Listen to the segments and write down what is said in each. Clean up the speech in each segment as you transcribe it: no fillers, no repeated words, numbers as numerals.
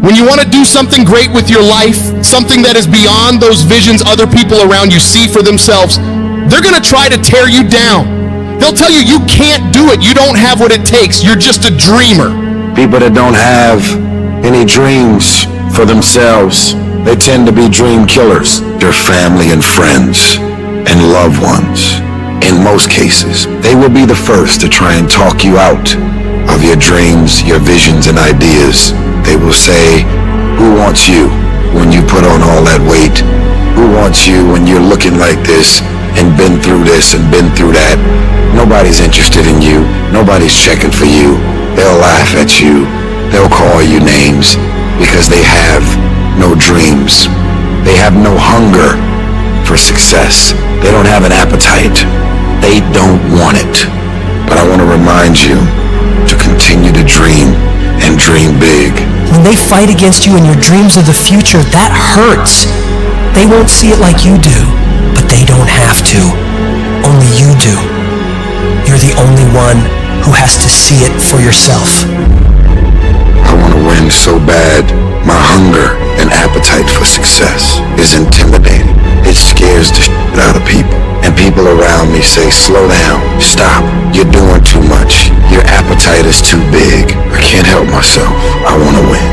When you want to do something great with your life, something that is beyond those visions other people around you see for themselves, they're going to try to tear you down. They'll tell you you can't do it. You don't have what it takes. You're just a dreamer. People that don't have any dreams for themselves, they tend to be dream killers. Your family and friends and loved ones, in most cases, they will be the first to try and talk you out of your dreams, your visions and ideas. They will say, who wants you when you put on all that weight? Who wants you when you're looking like this and been through this and been through that? Nobody's interested in you. Nobody's checking for you. They'll laugh at you. They'll call you names because they have no dreams. They have no hunger for success. They don't have an appetite. They don't want it. But I want to remind you to continue to dream and dream big. When they fight against you in your dreams of the future, that hurts. They won't see it like you do, but they don't have to. Only you do. You're the only one who has to see it for yourself. I want to win so bad. My hunger and appetite for success is intimidating. It scares the shit out of people. And people around me say, slow down, stop. You're doing too much. Your appetite is too big. I can't help myself. I want to win.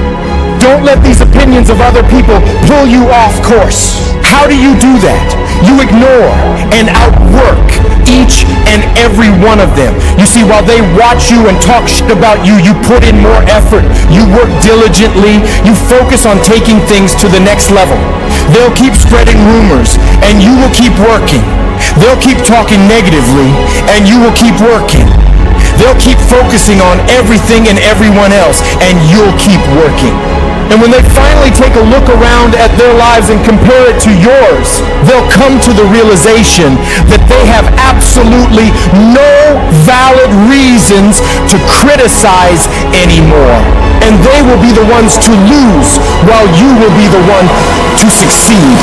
Don't let these opinions of other people pull you off course. How do you do that? You ignore and outwork each and every one of them. You see, while they watch you and talk shit about you, you put in more effort. You work diligently. You focus on taking things to the next level. They'll keep spreading rumors, and you will keep working. They'll keep talking negatively, and you will keep working. They'll keep focusing on everything and everyone else, and you'll keep working. And when they finally take a look around at their lives and compare it to yours, they'll come to the realization that they have absolutely no valid reasons to criticize anymore. And they will be the ones to lose, while you will be the one to succeed.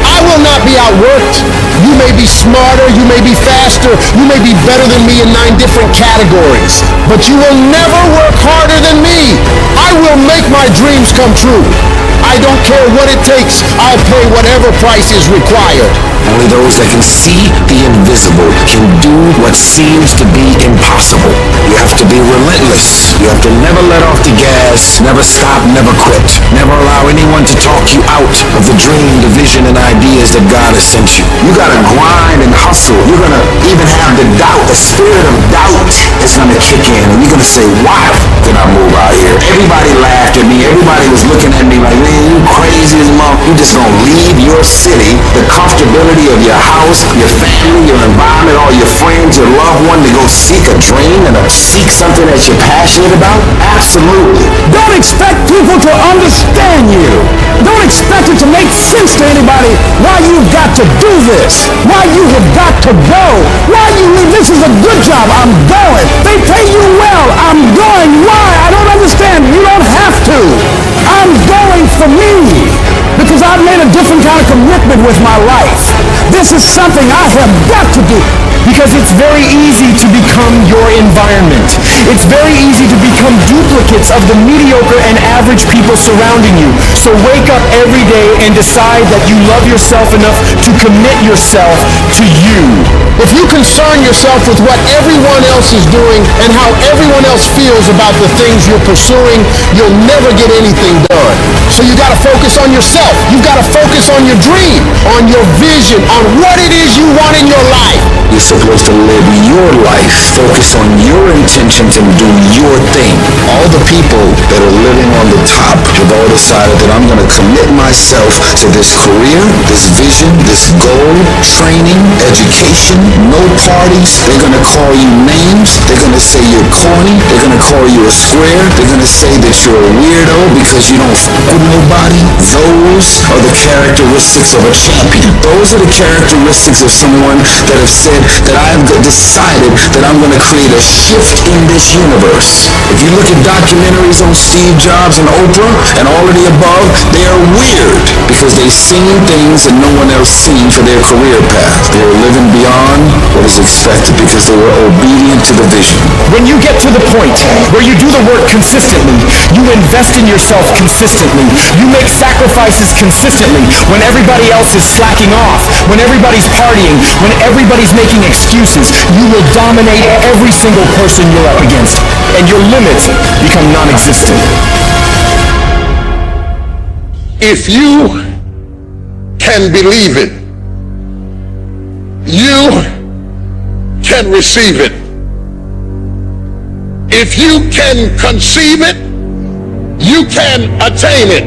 I will not be outworked. You may be smarter, you may be faster, you may be better than me in 9 different categories, but you will never work harder than me. I will make my dreams come true. I don't care what it takes. I'll pay whatever price is required. Only those that can see the invisible can do what seems to be impossible. You have to be relentless. You have to never let off the gas, never stop, never quit. Never allow anyone to talk you out of the dream, the vision, and ideas that God has sent you. You gotta grind and hustle. You're gonna even have the doubt. The spirit of doubt is gonna kick in, and you're gonna say, why did I move out here? Everybody laughed at me. Everybody was looking at me like, man, you crazy as mom. You just gonna leave your city, the comfortability of your house, your family, your environment, all your friends, your loved one, to go seek a dream and seek something that you're passionate about? Absolutely. Don't expect people to understand you. Don't expect it to make sense to anybody why you've got to do this, why you have got to go, why you leave. This is a good job. I'm going. They pay you well. I'm going. Why? I don't understand. You don't have to. I'm going for me because I've made a different kind of commitment with my life. This is something I have got to do. Because it's very easy to become your environment. It's very easy to become duplicates of the mediocre and average people surrounding you. So wake up every day and decide that you love yourself enough to commit yourself to you. If you concern yourself with what everyone else is doing and how everyone else feels about the things you're pursuing, you'll never get anything done. So you gotta focus on yourself. You've gotta focus on your dream, on your vision, on what it is you want in your life. You're supposed to live your life, focus on your intentions and do your thing. All the people that are living on the top have all decided that I'm going to commit myself to this career, this vision, this goal, training, education, no parties. They're going to call you names. They're going to say you're corny. They're going to call you a square. They're going to say that you're a weirdo because you don't f with nobody. everybody, those are the characteristics of a champion. Those are the characteristics of someone that have said that I have decided that I'm going to create a shift in this universe. If you look at documentaries on Steve Jobs and Oprah and all of the above, they are weird because they've seen things that no one else seen for their career path. They were living beyond what is expected because they were obedient to the vision. When you get to the point where you do the work consistently, you invest in yourself consistently, you make sacrifices consistently when everybody else is slacking off, when everybody's partying, when everybody's making excuses, you will dominate every single person you're up against, and your limits become non-existent. If you can believe it, you can receive it. If you can conceive it, you can attain it.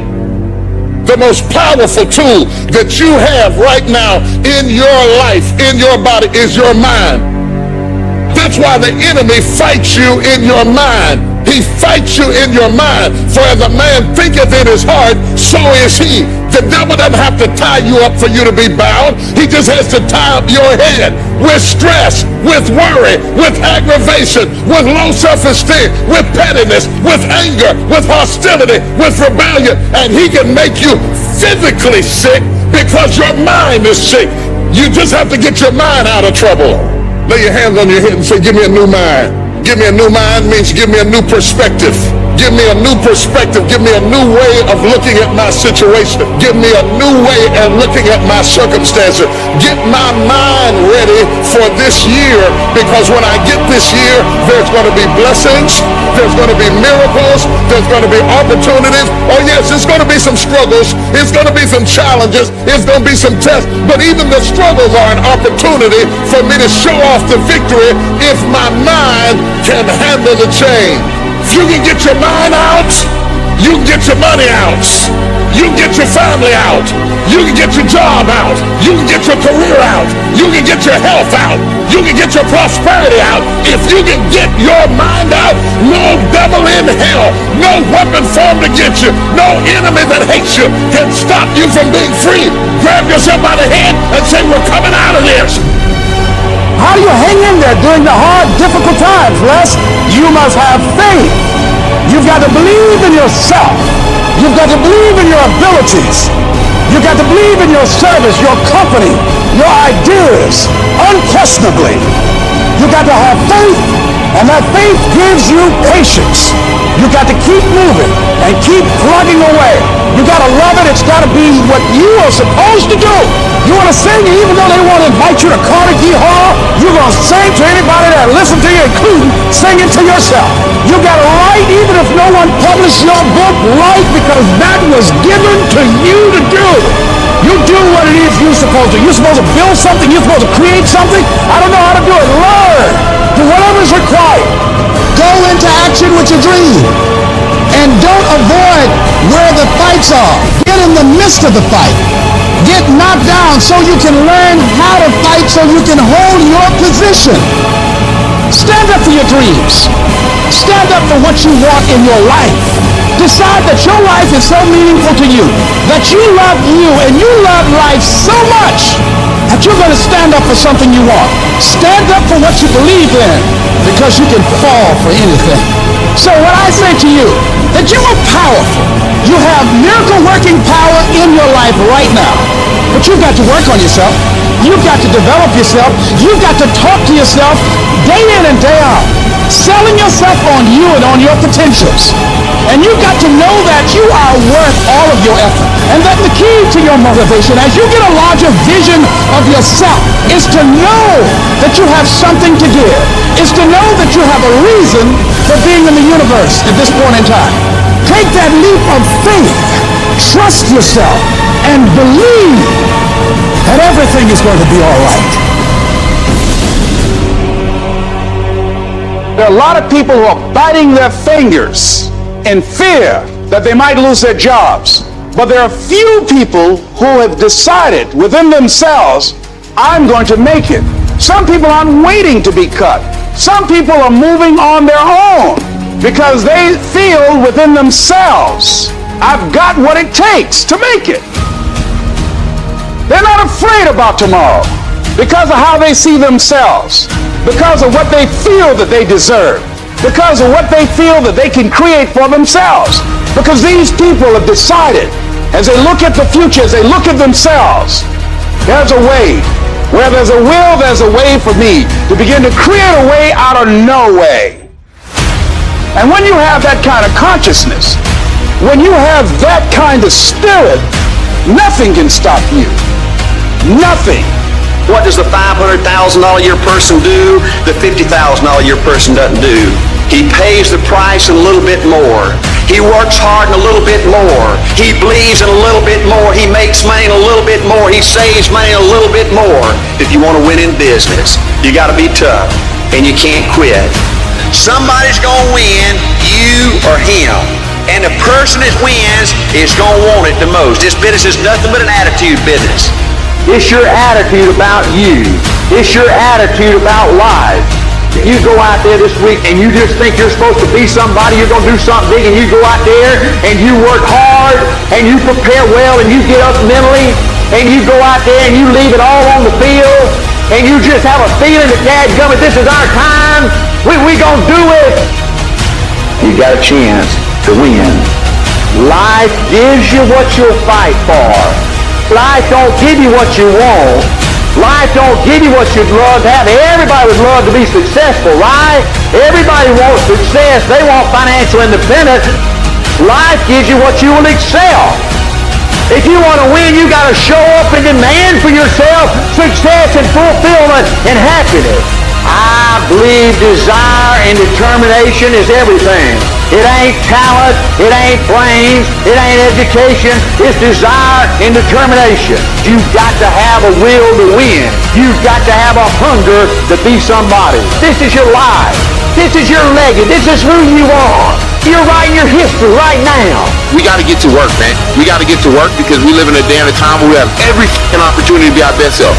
The most powerful tool that you have right now in your life, in your body, is your mind. That's why the enemy fights you in your mind. He fights you in your mind. For as a man thinketh in his heart, so is he. The devil doesn't have to tie you up for you to be bound. He just has to tie up your head with stress, with worry, with aggravation, with low self-esteem, with pettiness, with anger, with hostility, with rebellion. And he can make you physically sick because your mind is sick. You just have to get your mind out of trouble. Lay your hands on your head and say, give me a new mind. Give me a new mind means give me a new perspective. Give me a new perspective. Give me a new way of looking at my situation. Give me a new way of looking at my circumstances. Get my mind ready for this year, because when I get this year, there's going to be blessings. There's going to be miracles. There's going to be opportunities. Oh yes, it's going to be some struggles. It's going to be some challenges. It's going to be some tests. But even the struggles are an opportunity for me to show off the victory if my mind can handle the change. If you can get your mind out, you can get your money out. You can get your family out. You can get your job out. You can get your career out. You can get your health out. You can get your prosperity out. If you can get your mind out, no devil in hell, no weapon formed against you, no enemy that hates you can stop you from being free. Grab yourself by the hand and say, we're coming out of this. How do you hang in there during the hard, difficult times, Les? You must have faith. You've got to believe in yourself. You've got to believe in your abilities. You've got to believe in your service, your company, your ideas, unquestionably. You've got to have faith, and that faith gives you patience. You've got to keep moving and keep plugging away. You got to love it. It's got to be what you are supposed to do. You want to sing, even though they want to invite you to Carnegie Hall, you're going to sing to anybody that listens to you, including singing to yourself. You got to write, even if no one published your book, write, because that was given to you to do. You do what it is you're supposed to. You're supposed to build something. You're supposed to create something. I don't know how to do it. Learn. Do whatever is required. Go into action with your dream. And don't avoid where the fights are. Get in the midst of the fight. Get knocked down so you can learn how to fight, so you can hold your position. Stand up for your dreams. Stand up for what you want in your life. Decide that your life is so meaningful to you, that you love you and you love life so much that you're going to stand up for something you want. Stand up for what you believe in, because you can fall for anything. So what I say to you, that you are powerful. You have miracle-working power in your life right now. But you've got to work on yourself. You've got to develop yourself. You've got to talk to yourself day in and day out, selling yourself on you and on your potentials. And you've got to know that you are worth all of your effort. And that the key to your motivation, as you get a larger vision of yourself, is to know that you have something to give. Is to know that you have a reason for being in the universe at this point in time. Take that leap of faith. Trust yourself and believe that everything is going to be all right. There are a lot of people who are biting their fingers in fear that they might lose their jobs. But there are few people who have decided within themselves, I'm going to make it. Some people aren't waiting to be cut. Some people are moving on their own because they feel within themselves I've got what it takes to make it. They're not afraid about tomorrow because of how they see themselves, because of what they feel that they deserve, because of what they feel that they can create for themselves. Because these people have decided, as they look at the future, as they look at themselves, there's a way. Where there's a will, there's a way for me to begin to create a way out of no way. And when you have that kind of consciousness, when you have that kind of spirit, nothing can stop you. Nothing. What does the $500,000 a year person do that $50,000 a year person doesn't do? He pays the price a little bit more. He works hard and a little bit more. He bleeds in a little bit more. He makes money a little bit more. He saves money a little bit more. If you want to win in business, you got to be tough and you can't quit. Somebody's going to win, you or him. And the person that wins is going to want it the most. This business is nothing but an attitude business. It's your attitude about you. It's your attitude about life. You go out there this week and you just think you're supposed to be somebody, you're going to do something big, and you go out there and you work hard and you prepare well and you get up mentally and you go out there and you leave it all on the field and you just have a feeling that dadgummit, this is our time, we going to do it. You got a chance to win. Life gives you what you'll fight for. Life don't give you what you want. Life don't give you what you'd love to have. Everybody would love to be successful, right? Everybody wants success. They want financial independence. Life gives you what you will excel. If you want to win, you got to show up and demand for yourself success and fulfillment and happiness. I believe desire and determination is everything. It ain't talent, it ain't brains, it ain't education, it's desire and determination. You've got to have a will to win. You've got to have a hunger to be somebody. This is your life. This is your legacy. This is who you are. You're writing your history right now. We got to get to work, man. We got to get to work because we live in a day and a time where we have every opportunity to be our best self.